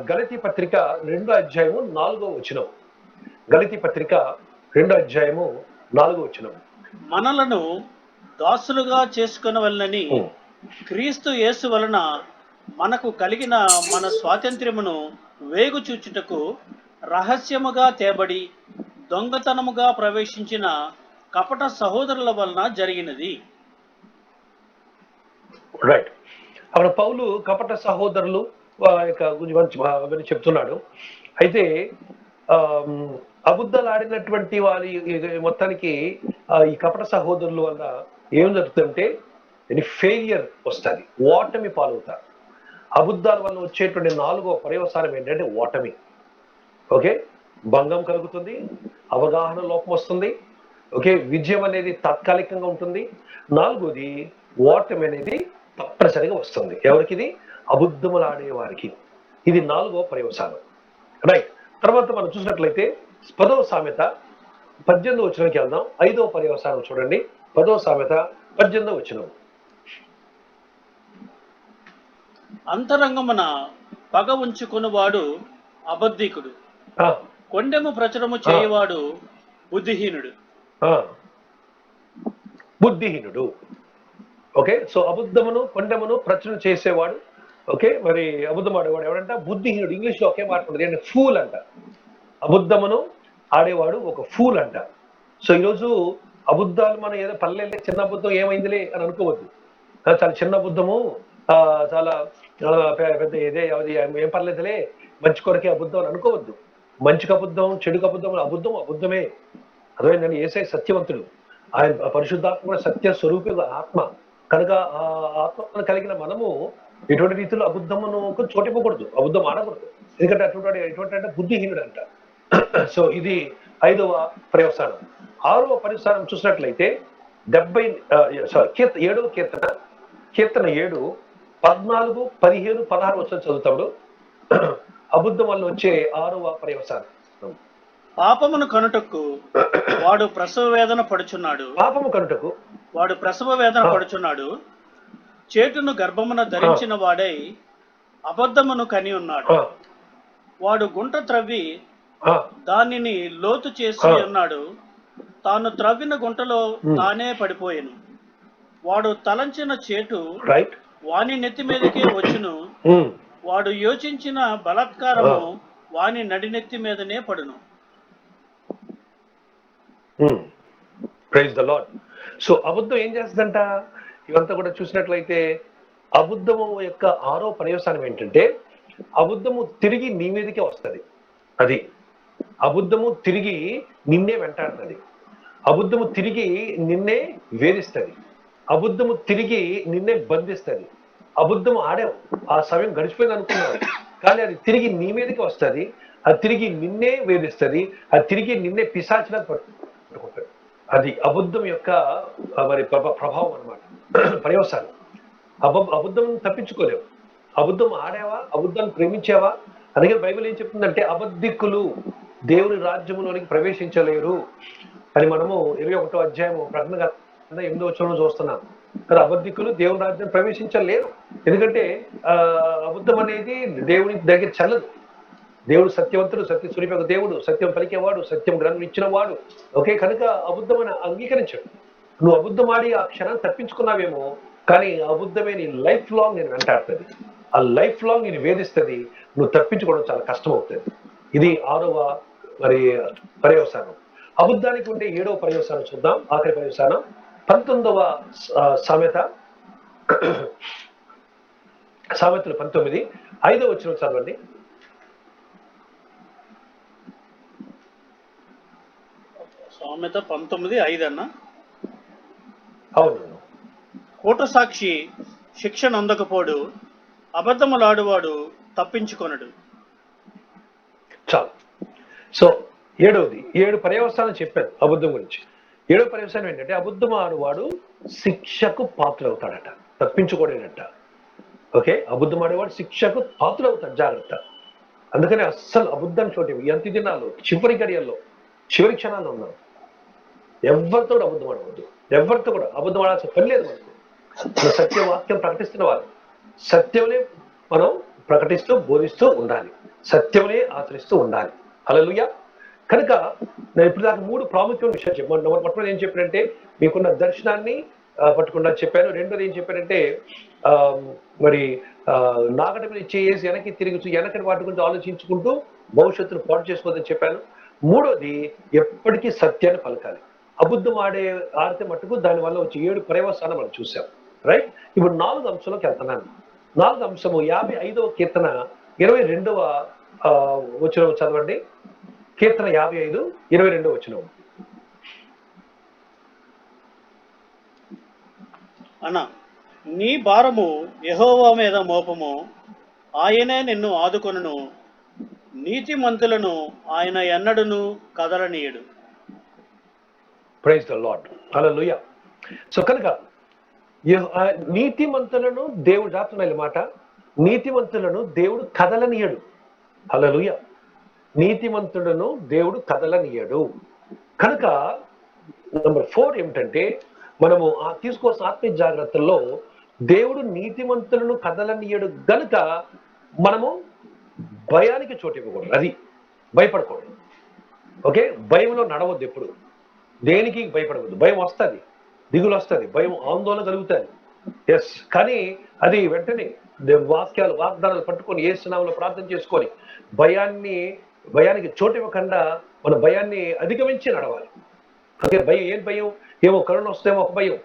గలతీ పత్రిక 2వ అధ్యాయము 4వ వచనం. గలతీ పత్రిక 2వ అధ్యాయము 4వ వచనం. మనలను దాసులుగా చేసుకొనవలెనని క్రీస్తు యేసు వలన మనకు కలిగిన మన స్వాతంత్ర్యమును వేగు చూచుటకు రహస్యముగా తేబడి దొంగతనముగా ప్రవేశించిన కపట సహోదరుల వలన జరిగినది. రైట్. అక్కడ పౌలు కపట సహోదరులు గురించి చెప్తున్నాడు. అయితే అబద్ధాలు ఆడినటువంటి వారి మొత్తానికి ఈ కపట సహోదరుల వల్ల ఏం జరుగుతుందంటే ఫెయిలియర్ వస్తుంది, ఓటమి పాలవుతారు. అబద్ధాల వల్ల వచ్చేటువంటి 4వ పర్యవసానం ఏంటంటే ఓటమి. ఓకే, భంగం కలుగుతుంది, అవగాహన లోపం వస్తుంది. ఓకే, విజయం అనేది తాత్కాలికంగా ఉంటుంది. 4వది ఓటమి అనేది తప్పనిసరిగా వస్తుంది. ఎవరికి? అబద్ధములు ఆడేవారికి. ఇది 4వ పర్యవసానం. రైట్. తర్వాత మనం చూసినట్లయితే 10వ సామెత 18వ వచనంకి వెళ్దాం. 5వ పర్యవసానం చూడండి, 10వ సామెత 18వ వచనం. అంతరంగమున పగ ఉంచుకునివాడు అబద్ధికుడు, కొండెము ప్రచురము చేయవాడు బుద్ధిహీనుడు. బుద్ధిహీనుడు. ఓకే, సో అబద్ధమును కొండెమును ప్రచురణ చేసేవాడు. ఓకే, మరి అబద్ధం ఆడేవాడు ఎవడంట? బుద్ధిహీనుడు. ఇంగ్లీష్ లో ఒకే మాట ఉంటుంది, అంటే ఫూల్ అంట. అబద్ధమును ఆడేవాడు ఒక ఫూల్ అంట. సో ఈరోజు అబద్ధాలు మనం ఏదో పల్లె చిన్న అబద్ధం ఏమైందిలే అని అనుకోవద్దు. చాలా చిన్న అబద్ధము, చాలా పెద్ద ఇదే ఏం పర్లేదులే, మంచి కొరకే అబద్ధం అని అనుకోవద్దు. మంచికి అబద్ధం, చెడుకు అబద్ధం, అబద్ధమే. అర్థమైందండి? యేసయ్య సత్యవంతుడు, ఆయన పరిశుద్ధాత్మ సత్య స్వరూపి ఆత్మ. కనుక ఆ ఆత్మను కలిగిన మనము ఎటువంటి రీతిలో అబద్ధమును చోటివ్వకూడదు, అబద్ధం ఆడకూడదు. ఎందుకంటే ఎటువంటి అంటే బుద్ధిహీనుడు అంట. సో ఇది 5వ పర్యవసానం. 6వ పర్యవసానం చూసినట్లయితే 7వ కీర్తన 7, 14, 15, 16 వచ్చిన చదువుతాడు. అబద్ధం వల్ల వచ్చే 6వ పర్యవసానం. పాపమును కనుటకు వాడు ప్రసవ వేదన పడుచున్నాడు. పాపము కనుటకు వాడు ప్రసవ వేదన పడుచున్నాడు. చేటును గర్భమున ధరించిన వాడై అబద్ధమును కని ఉన్నాడు. వాడు గుంట త్రవ్వి దానిని లోతు చేసి ఉన్నాడు. తాను త్రవ్విన గుంటలో తానే పడిపోయెను. వాడు తలంచిన చేటు వాని నెత్తి మీదకే వచ్చును. వాడు యోచించిన బలాత్కారము వాని నడినెత్తి మీదనే పడును. Praise the Lord. సో అబద్ధం ఏం చేస్తుందంట? ఇవంతా కూడా చూసినట్లయితే అబద్ధము యొక్క 6వ పర్యవసానం ఏంటంటే అబద్ధము తిరిగి నీ మీదకే వస్తుంది. అది అబద్ధము తిరిగి నిన్నే వెంటాడుతుంది. అబద్ధము తిరిగి నిన్నే వేధిస్తుంది. అబద్ధము తిరిగి నిన్నే బంధిస్తుంది. అబద్ధం ఆడావు, ఆ సమయం గడిచిపోయింది అనుకున్నావు, కానీ అది తిరిగి నీ మీదకి వస్తుంది, అది తిరిగి నిన్నే వేధిస్తుంది, అది తిరిగి నిన్నే పిశాచిలా పట్టుకుంటుంది. అది అబద్ధం యొక్క మరి ప్రభావం అనమాట, పర్యవసానం. అబద్ధం తప్పించుకోలేవు. అబద్ధం ఆడావా, అబద్ధాన్ని ప్రేమించావా, అందుకే బైబిల్ ఏం చెప్తుందంటే అబద్ధికులు దేవుని రాజ్యములోనికి ప్రవేశించలేరు అని మనము 21వ అధ్యాయము ప్రకటన గ్రంథం 8వ వచనంలో చూస్తున్నాం. కదా, అబద్ధికులు దేవుని రాజ్యం ప్రవేశించలేరు. ఎందుకంటే అబద్ధం అనేది దేవుని దగ్గర చల్లదు. దేవుడు సత్యవంతుడు, సత్య సూర్యపక దేవుడు, సత్యం పలికేవాడు, సత్యం గ్రంథం ఇచ్చిన వాడు. ఓకే, కనుక అబద్ధమని అంగీకరించడు. నువ్వు అబద్ధం ఆడి ఆ క్షణాన్ని తప్పించుకున్నావేమో, కానీ అబద్ధమే నీ లైఫ్ లాంగ్ నేను వెంటాడుతుంది, ఆ లైఫ్ లాంగ్ నేను వేధిస్తుంది, నువ్వు తప్పించుకోవడం చాలా కష్టం అవుతుంది. ఇది 6వ మరి పర్యవసానం. అబద్ధానికి ఉండే 7వ పర్యవసానం చూద్దాం, ఆఖరి పర్యవసానం 19వ సామెత, సామెతలు 19 5వ వచనం చదవండి. సామెత 19:5 అన్న. అవును. కూట సాక్షి శిక్షణ అందకపోడు, అబద్ధములాడువాడు తప్పించుకొనడు. చాలు. సో 7వది, 7 పర్యవసానం చెప్పాను అబద్ధం గురించి. 7వ పర్యవసానం ఏంటంటే అబద్ధం ఆడువాడు శిక్షకు పాత్రవుతాడట, తప్పించుకోడేనట. ఓకే, అబద్ధం ఆడేవాడు శిక్షకు పాత్రవుతాడు, జాగ్రత్త. అందుకని అస్సలు అబద్ధం చోటు ఎంత దినాల్లో, చివరి గడియల్లో, చివరి క్షణాల్లో ఉన్నాం. ఎవరితో కూడా అబద్ధం ఆడవద్దు, ఎవరితో కూడా అబద్ధం ఆడాల్సిన పని లేదు మనకు. మన సత్యవాక్యం ప్రకటిస్తున్న వారు, సత్యంనే మనం ప్రకటిస్తూ బోధిస్తూ ఉండాలి, సత్యంనే ఆచరిస్తూ ఉండాలి. హల్లెలూయా. కనుక నేను ఇప్పుడు దాకా 3 ప్రాముఖ్యమైన విషయాలు చెప్పాను. మొట్టమొదటి ఏం చెప్పానంటే మీకున్న దర్శనాన్ని పట్టుకుండా చెప్పాను. రెండోది ఏం చెప్పానంటే మరి నాగట మీద చేసి వెనక్కి తిరుగుతూ వెనకటి వాటి గురించి ఆలోచించుకుంటూ భవిష్యత్తును పాటు చేసుకోవద్దని చెప్పాను. మూడోది ఎప్పటికీ సత్యాన్ని పలకాలి. అబద్ధం ఆడితే మట్టుకు దానివల్ల వచ్చి 7 పర్యవసానం మనం చూసాం. రైట్, ఇప్పుడు 4 అంశంలోకి వెళ్తున్నాను. 4వ అంశము 55వ కీర్తన 22వ వచనం చదవండి. కీర్తన 55 22వ వచనం. అన్న, నీ భారము యెహోవా మీద మోపము, ఆయనే నిన్ను ఆదుకొనును, నీతిమంతులను ఆయన ఎన్నడును కదలనీయడు. Praise the Lord. Hallelujah. So కనుక నీతిమంతులను దేవుడు రాస్తున్నాయి మాట, నీతిమంతులను దేవుడు కదలనీయడు. హల్లెలూయా. నీతిమంతులను దేవుడు కదలనీయడు. కనుక నెంబర్ 4 ఏమిటంటే మనము తీసుకోవాల్సిన ఆత్మీయ జాగ్రత్తల్లో దేవుడు నీతిమంతులను కదలనీయడు గనుక మనము భయానికి చోటు ఇవ్వకూడదు, అది భయపడకూడదు. ఓకే, భయంలో నడవద్దు, ఎప్పుడు దేనికి భయపడవద్దు. భయం వస్తుంది, దిగులు వస్తుంది, భయం ఆందోళన కలుగుతుంది. ఎస్, కానీ అది వెంటనే వాగ్దానాలు పట్టుకొని యేసు నామములో ప్రార్థన చేసుకొని భయానికి చోటు ఇవ్వకుండా మన భయాన్ని అధిగమించి నడవాలి. ఓకే, భయం ఏం భయం? ఏమో కరోనా వస్తేమో ఒక భయం,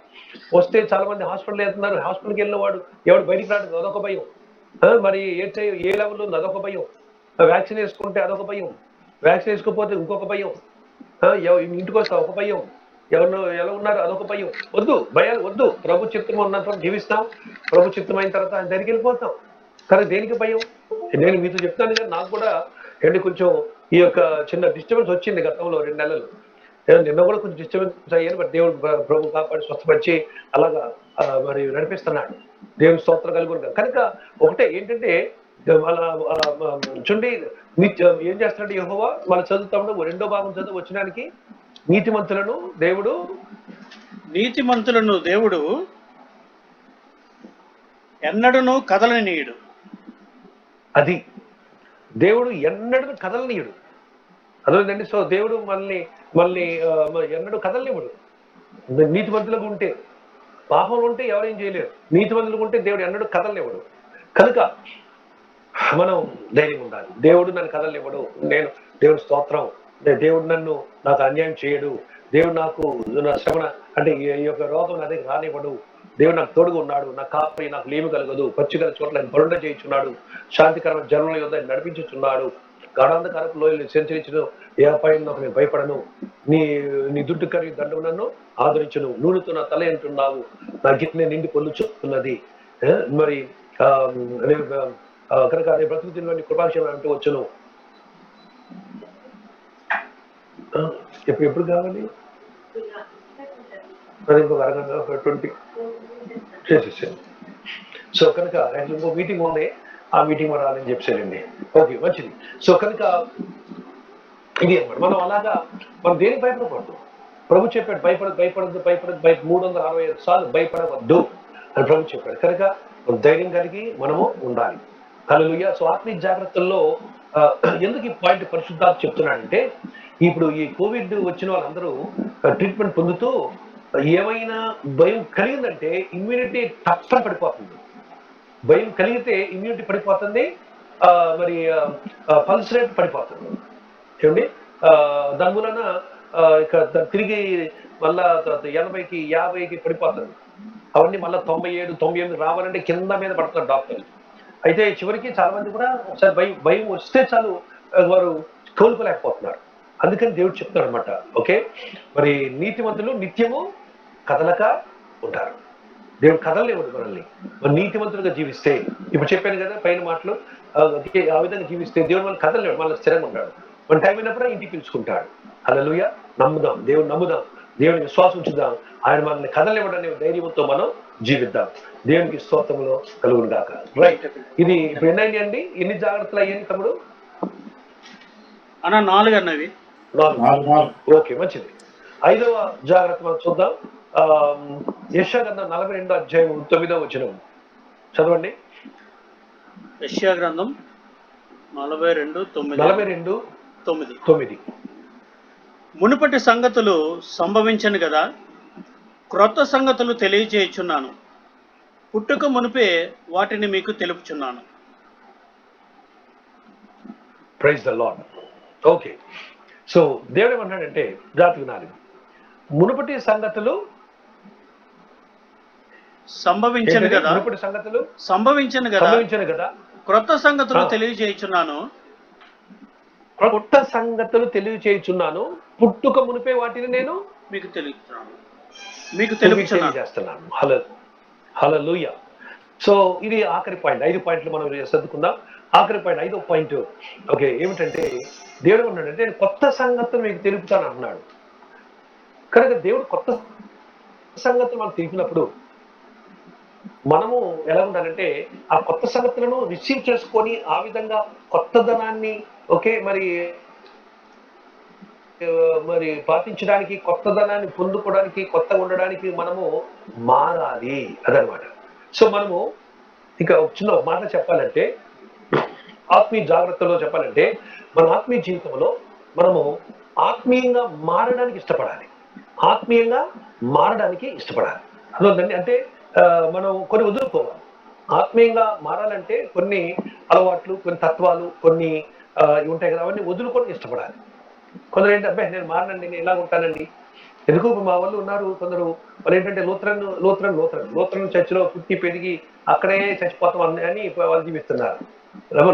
వస్తే చాలా మంది హాస్పిటల్ వెళ్తున్నారు, హాస్పిటల్కి వెళ్ళిన వాడు ఎవడు బయటికి రావడం అదొక భయం, మరి ఏ లెవెల్ ఉంది అదొక భయం, వ్యాక్సిన్ వేసుకుంటే అదొక భయం, వ్యాక్సిన్ వేసుకోకపోతే ఇంకొక భయం, ఇంటికి వస్తే ఒక భయం, ఎలా ఉన్నారు అదొక భయం. వద్దు, భయాలు వద్దు. ప్రభు చిత్తం ఉన్నంత జీవిస్తాం, ప్రభు చిత్తం అయిన తర్వాత ఆయన దగ్గరికి వెళ్ళిపోతాం. కానీ దేనికి భయం? నేను మీతో చెప్తాను కదా, నాకు కూడా కొంచెం ఈ యొక్క చిన్న డిస్టర్బెన్స్ వచ్చింది గతంలో 2 నెలలు. నిన్న కూడా కొంచెం డిస్టర్బెన్స్ అయ్యాను, బట్ దేవుడు ప్రభు కాపాడి స్వస్థపరిచి అలాగా మరి నడిపిస్తున్నాడు. దేవుని స్తోత్రం కలుగును. కనుక ఒకటే ఏంటంటే చూడండి, ఏం చేస్తున్నాడు యెహోవా, మనం చదువుతాము 2వ భాగం చదువు వచ్చినానికి, నీతిమంతులను దేవుడు ఎన్నడూను కదలనీయుడు. అది దేవుడు ఎన్నడూ కదలనీయుడు. అదేంటండి, సో దేవుడు మళ్ళీ ఎన్నడూ కదలనివ్వడు. నీతిమంతులకు ఉంటే, పాపంలో ఉంటే ఎవరేం చేయలేరు, నీతిమంతులకు ఉంటే దేవుడు ఎన్నడూ కదలనివ్వడు. కనుక మనం ధైర్యం ఉండాలి. దేవుడు నన్ను కదలనివ్వడు, దేవుడు స్తోత్రం, దేవుడు నాకు అన్యాయం చేయడు, దేవుడు నాకు శ్రమణ అంటే ఈ యొక్క రోగం నా దగ్గర రానివ్వడు, దేవుడు నాకు తోడుగా ఉన్నాడు, నాకు కాపరి, నాకు లేమి కలగదు, పచ్చిగల చోట్ల ఆయన బరుండ చేయించున్నాడు, శాంతికరమైన జనుల యొద్ద ఆయన నడిపించుచున్నాడు, గాఢాంధకారపు లోయలు సంచరించిన ఏ అపాయం నాకు నేను భయపడను, నీ దుడ్డు కరిగి దండము నన్ను ఆదరించును, నూనెతో నా తల అంటున్నావు, నా గిన్నె నిండి పొల్లుచున్నది. మరి రేపు కనుక రేపు బ్రతుకు తినని కృపాక్షేమం అంటూ వచ్చును. ఎప్పుడు కావాలి? అది ఇంకొక అరగంట 20 చేసేసాను. సో కనుక ఇంకో మీటింగ్ ఉంది, ఆ మీటింగ్ మరి రాదని చెప్పానండి. ఓకే, మంచిది. సో కనుక ఇది అన్నమాట. మనం అలాగా మనం దేనికి భయపడకూడదు. ప్రభు చెప్పాడు భయపడదు భయపడద్దు భయపడదు 365 సార్లు భయపడవద్దు అని ప్రభు చెప్పాడు. కనుక ధైర్యం కలిగి మనము ఉండాలి. హల్లెలూయా. సో ఆత్మీయ జాగ్రత్తల్లో ఎందుకు ఈ పాయింట్ పరిశుద్ధాత్మ చెప్తున్నాడంటే, ఇప్పుడు ఈ కోవిడ్ వచ్చిన వాళ్ళందరూ ట్రీట్మెంట్ పొందుతూ ఏమైనా భయం కలిగిందంటే ఇమ్యూనిటీ తప్పని పడిపోతుంది. భయం కలిగితే ఇమ్యూనిటీ పడిపోతుంది, మరి పల్స్ రేట్ పడిపోతుంది. ఏమండి, దాని మూలన ఇక తిరిగి మళ్ళా 80కి 50కి పడిపోతుంది. అవన్నీ మళ్ళీ 97 98 రావాలంటే కింద మీద పడుతున్నారు డాక్టర్లు. అయితే చివరికి చాలా మంది కూడా ఒకసారి భయం వస్తే చాలు వారు కోలుకోలేకపోతున్నారు. అందుకని దేవుడు చెప్తాడు అనమాట. ఓకే, మరి నీతిమంతులు నిత్యము కదలక ఉంటారు. దేవుడు కదలలేవుడు మనల్ని. మరి నీతిమంతులుగా జీవిస్తే, ఇప్పుడు చెప్పాను కదా పైన మాటలు, ఆ విధంగా జీవిస్తే దేవుడు మనల్ని కదలలేడు, మనల్ని స్థిరంగా ఉంటాడు. మన టైం అయినప్పుడు ఇంటికి పిలుచుకుంటాడు. హల్లెలూయా. నమ్ముదాం, దేవుడు నమ్ముదాం, దేవుని విశ్వాసం ఉంచుదాం. ఆయన మనల్ని కదలనివ్వడనే ధైర్యంతో మనం జీవిద్దాం. దేవునికి స్తోత్రములో కలుగును గాక. రైట్, ఇది ఇప్పుడు ఎన్నైంది అండి? ఎన్ని జాగ్రత్తలు అయ్యాయి తమ్ముడు? అన్న 4 అన్నవి. 4. ఓకే, మంచిది. 5వ జాగ్రత్త మనం చూద్దాం. యెషయా గ్రంథం 42వ అధ్యాయం 9వ వచనం చదవండి. యెషయా గ్రంథం 42:9. మునుపటి సంగతులు సంభవించను కదా, క్రొత్త సంగతులు తెలియజేయుచున్నాను, పుట్టుక మునిపే వాటిని మీకు తెలుపుచున్నాను. Praise the Lord. Okay, so దేవుడు ఏమన్నాడంటే, జాగ్రత్త వినాలి. మునుపటి సంగతులు సంభవించను కదా, మునుపటి సంగతులు సంభవించను కదా, క్రొత్త సంగతులు తెలియజేయుచున్నాను, క్రొత్త సంగతులు తెలియచేయుచున్నాను, పుట్టుక మునిపే వాటిని నేను మీకు తెలియజేస్తున్నాను. హల్లెలూయా. సో ఇది ఆఖరి పాయింట్. 5 పాయింట్లు మనం సర్దుకుందాం. ఆఖరి పాయింట్, 5వ పాయింట్. ఓకే, ఏమిటంటే దేవుడు అన్నాడంటే నేను కొత్త సంగతులు మీకు తెలుపుతాను అన్నాడు. కనుక దేవుడు కొత్త సంగతులు మనం తెలిపినప్పుడు మనము ఎలా ఉండాలంటే ఆ కొత్త సంగతులను రిసీవ్ చేసుకొని ఆ విధంగా కొత్తదనాన్ని మరి పాటించడానికి, కొత్తదనాన్ని పొందుకోవడానికి, కొత్తగా ఉండడానికి మనము మారాలి. అదనమాట. సో మనము ఇంకా చిన్న మాట చెప్పాలంటే, ఆత్మీయ జాగ్రత్తలో చెప్పాలంటే, మన ఆత్మీయ జీవితంలో మనము ఆత్మీయంగా మారడానికి ఇష్టపడాలి. ఆత్మీయంగా మారడానికి ఇష్టపడాలి. అదొద్దండి. అంటే మనం కొన్ని వదులుకోవాలి. ఆత్మీయంగా మారాలంటే కొన్ని అలవాట్లు, కొన్ని తత్వాలు, కొన్ని ఉంటాయి కదా, అవన్నీ వదులుకొని ఇష్టపడాలి. కొందరు ఏంటి, అబ్బాయి నేను మారనండి, నేను ఇలా ఉంటానండి. ఎందుకు మా వాళ్ళు ఉన్నారు కొందరు, వాళ్ళు ఏంటంటే లోత్రన్ చర్చిలో పుట్టి పెరిగి అక్కడే చచ్చిపోతాం అని వాళ్ళు జీవిస్తున్నారు.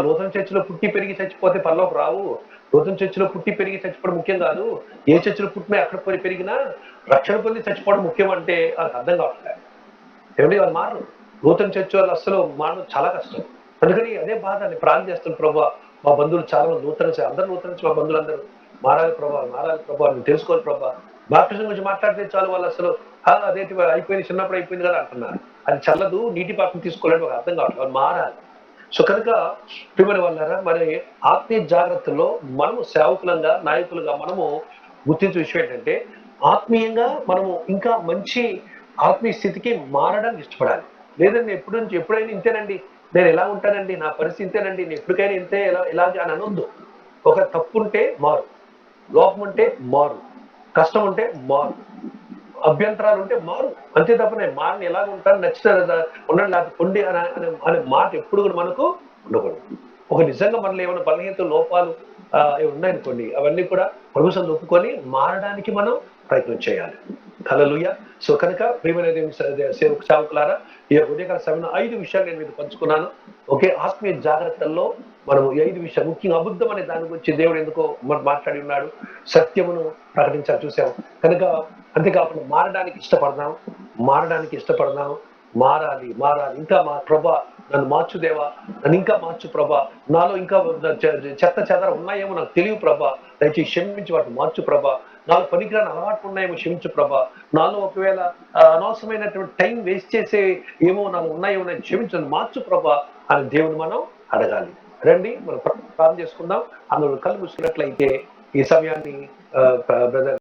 లోత్రన్ చర్చిలో పుట్టి పెరిగి చచ్చిపోతే పరలోకి రావు. లోత్రన్ చర్చిలో పుట్టి పెరిగి చచ్చిపోవడం ముఖ్యం కాదు. ఏ చర్చిలో పుట్టినా అక్కడ పోయి పెరిగినా రక్షణ పొంది చచ్చిపోవడం ముఖ్యం అంటే వాళ్ళకి అర్థం కావట్లేదు. ఏమంటే వాళ్ళు మారరు. లోత్రన్ చర్చి వాళ్ళు అసలు మారడం చాలా కష్టం. అందుకని అదే బాధ ప్రార్థన చేస్తున్నారు. ప్రభా, మా బంధువులు చాలా మంది అందరూ నూతన మా బంధువులు అందరూ మారాలి ప్రభా, నేను తెలుసుకోవాలి ప్రభా. బాప్టిజం గురించి మాట్లాడితే చాలు వాళ్ళు అసలు అదేంటి అయిపోయింది, చిన్నప్పుడు అయిపోయింది కదా అంటున్నారు. అది చల్లదు, నీటి పాపం తీసుకోవాలని ఒక అర్థం కావట్లేదు. వాళ్ళు మారాలి. సో కనుక ప్రియమైన వాళ్ళారా, మరి ఆత్మీయ జాగ్రత్తలో మనము సేవకులంగా, నాయకులుగా మనము గుర్తించే విషయం ఏంటంటే, ఆత్మీయంగా మనము ఇంకా మంచి ఆత్మీయ స్థితికి మారడానికి ఇష్టపడాలి. లేదండి ఎప్పుడైనా ఇంతేనండి, నేను ఎలా ఉంటానండి, నా పరిస్థితి ఇంతేనండి, నేను ఎప్పటికైనా ఇంతే ఇలాగే అని అనొద్దు. ఒక తప్పు ఉంటే మారు, లోపం ఉంటే మారు, కష్టం ఉంటే మారు, అభ్యంతరాలు ఉంటే మారు, అంతే తప్ప నేను మారిని ఎలాగ ఉంటాను, నచ్చిన ఉండండి లేకపోతే పొండి అనే మాట ఎప్పుడు కూడా మనకు ఉండకూడదు. ఒక నిజంగా మనలో ఏమైనా బలహీనత, లోపాలు ఉన్నాయనుకోండి, అవన్నీ కూడా ప్రభుత్వం ఒప్పుకొని మారడానికి మనం ప్రయత్నం చేయాలి. హల్లెలూయా. సో కనుక ప్రియమైన సేవకులారా, ఈ ఉదయకాల సమయంలో 5 విషయాలు నేను మీకు పంచుకున్నాను. ఓకే, ఆత్మీయ జాగ్రత్తల్లో మనము 5 విషయాలు, ముఖ్యంగా అబద్ధం అనే దాని గురించి దేవుడు ఎందుకో మనం మాట్లాడి ఉన్నాడు. సత్యమును ప్రకటించాలి చూసాం. కనుక అంతేకాకుండా మారడానికి ఇష్టపడదాం, మారాలి మారాలి, ఇంకా మా ప్రభా నన్ను మార్చు దేవా, నన్ను ఇంకా మార్చు ప్రభా, నాలో ఇంకా చెత్త చెదర ఉన్నాయేమో నాకు తెలియదు ప్రభా, దయచేసి క్షమించి వాటిని మార్చు ప్రభా, నాలో పనికిరాని అలవాట్లు ఉన్నాయేమో క్షమించు ప్రభా, నాలో ఒకవేళ అనవసరమైనటువంటి టైం వేస్ట్ చేసే ఏమో నాలో ఉన్నాయేమో నేను క్షమించను, మార్చు ప్రభా అని దేవుని మనం అడగాలి. రండి మనం ప్రార్థన చేసుకుందాం. అందులో కళ్ళు మూసుకున్నట్లయితే ఈ సమయాన్ని బ్రదర్